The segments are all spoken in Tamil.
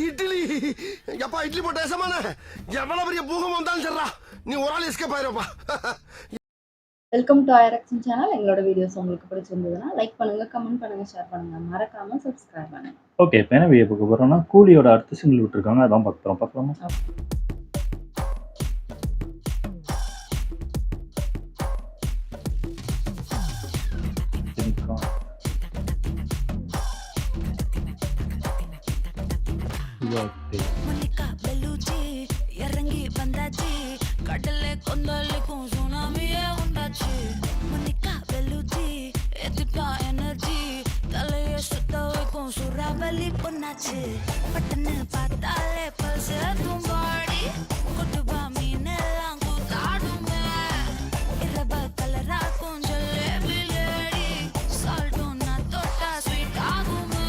இட்லி எப்பா இட்லி போட்ட ஏசமான எவ்வளவு பெரிய பூகம் வந்தாலும் சரிடா நீ ஒரு ஆள் எஸ்கேப் ஆயிருப்பா. வெல்கம் டு ஐஆர்எக்ஷன் சேனல். எங்களோட வீடியோஸ் உங்களுக்கு பிடிச்சிருந்ததுன்னா லைக் பண்ணுங்க, கமெண்ட் பண்ணுங்க, ஷேர் பண்ணுங்க, மறக்காம சப்ஸ்கிரைப் பண்ணுங்க. ஓகே, இப்போ என்ன வீடியோ பார்க்க போறோம்னா கூலியோட அடுத்த சிங்கிள் விட்டுருக்காங்க, அதான் பார்க்கலாமா? இறங்கி வந்தாச்சு கடல்ல கொந்தளிக்கும் சுனாமியே உண்டாச்சு. முனிக்கா வெளுச்சி எதிர்ப்பா எனர்ஜி தலைய சுத்த வைக்கும் சுறாவலி பொண்ணாச்சு. பட்டன்னு பார்த்தாலே பல்ஸ் தும்பாடி கொட்டுபா மீன் எல்லாம் கூத்தாடுமே. இரவ கலராக்கும் ஜல்லேபி லேடி சால்ட்டும் நான் தொட்டா ஸ்வீட் ஆகுமே.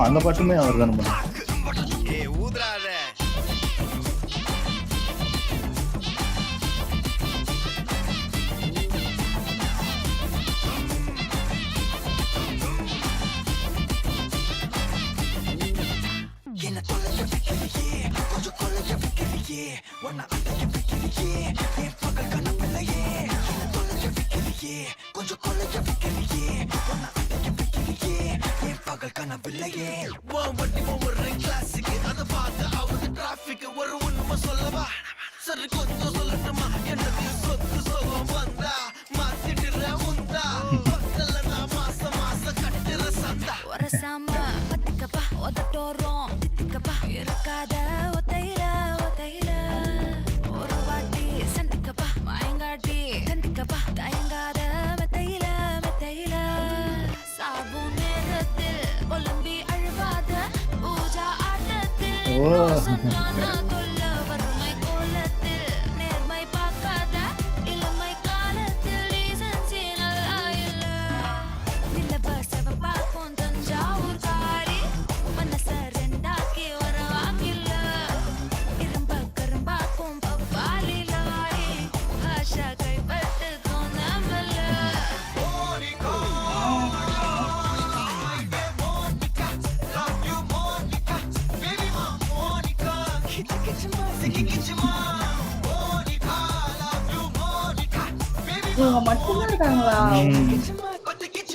அந்த பாட்டுமே அவர் தானே பண்ண. ஒரு வாட்டி சந்திக்கப்பா மயங்காட்டி கந்திக்கப்பா தயங்காத மெத்தையில மெத்தையில சாபு நேரத்தில் ஒலம்பி அழுவாத பூஜா ஆட்டத்தில் கொல்ல வறுமை கோலத்தில் நேர்மை பார்க்காத இளமை காலத்தில் டீசன்சி நல்லா இல்ல. நிலவ செவப்பாக்கும் தஞ்சாவூர் காரி மனச ரெண்டாக்கி வரவாக்கில்ல. இரும்ப கரும்பாக்கும் பப்பாளி லாரி ஆஷா கைப்பட்டுக்கும் நம்மள. இவங்க மட்டும்தான் இருக்காங்களா?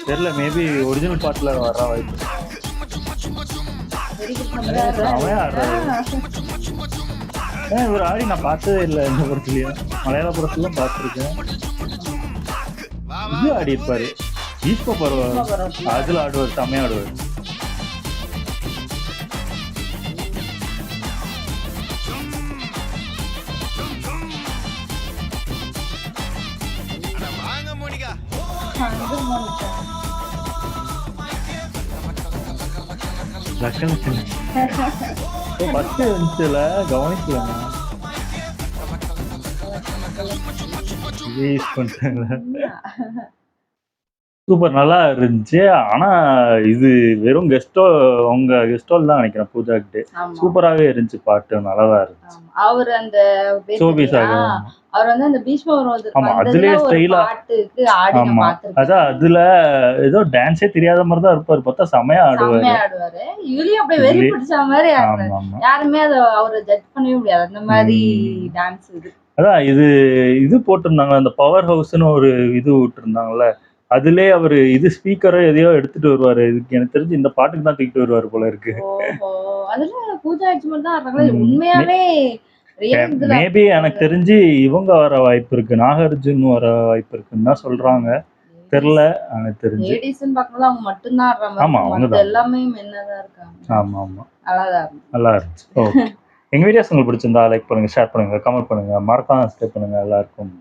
தெரியல, மேபி ஒரிஜினல் பாட்டுல வர வாய்ப்பு. இவர் ஆடி நான் பார்த்ததே இல்லை எந்த படத்துலயும். மலையாள படத்துல பார்த்துருக்கேன். இது ஆடி இருப்பாரு, ஈஸ்வ பருவம் அதுல ஆடுவார், செம்மையா ஆடுவார். பஸ் இருந்துச்சுல கவனிக்கலங்க, யூஸ் பண்ணிட்டாங்க. சூப்பர், நல்லா இருந்துச்சு. ஆனா இது வெறும் உங்க கெஸ்டால் தான் நினைக்கிறேன் பூஜா கிட்ட. சூப்பராகவே இருந்துச்சு, பாட்டு நல்லாதான் இருந்துச்சு. அவர் அந்த சோபிசாக அவர் வந்து அந்த பீஷ்மர் ஆமா அதுலயே ஸ்டைலா பாட்டுக்கு ஆடி ஆமா பாத்துருக்கேன். அதான் அதுல ஏதோ டான்ஸே தெரியாத மாதிரி தான் இருப்பாரு, பார்த்தா செமையா ஆடுவாரு. இவளையும் அப்படியே வெறி பிடிச்ச மாதிரி யாருமே அதை அவரை ஜட்ஜ் பண்ணவே முடியாது, அந்த மாதிரி டான்ஸ் இது. அதான் இது போட்டிருந்தாங்க, அந்த பவர் ஹவுஸ்ன்னு ஒரு இது விட்டுருந்தாங்கல்ல, அதுலயே அவரு இது ஸ்பீக்கரோ எதையோ எடுத்துட்டு வருவாரு. இதுக்கு எனக்கு தெரிஞ்சு இந்த பாட்டுக்கு தான் தூக்கிட்டு வருவாரு போல இருக்கு. அதுல பூஜா தான் ஆடுறாங்களா உண்மையாவே? மேபி எனக்கு தெரிஞ்சு இவங்க வர வாய்ப்பு இருக்கு, நாகார்ஜுன் வர வாய்ப்பு இருக்குன்னு தான் சொல்றாங்க. தெரியல, எனக்கு தெரிஞ்சு அவங்க மட்டும்தான் ஆடுறாங்க. ஆமா, அவங்க எல்லாமே மென்னதா இருக்காங்க. ஆமா ஆமா, நல்லா இருந்துச்சு. ஓகே, எங்க வீடியோஸ் உங்களுக்கு பிடிச்சிருந்தா லைக் பண்ணுங்க, ஷேர் பண்ணுங்க, கமெண்ட் பண்ணுங்க, மறக்காம சப்ஸ்கிரைப் பண்ணுங்க. எல்லாருக்கும்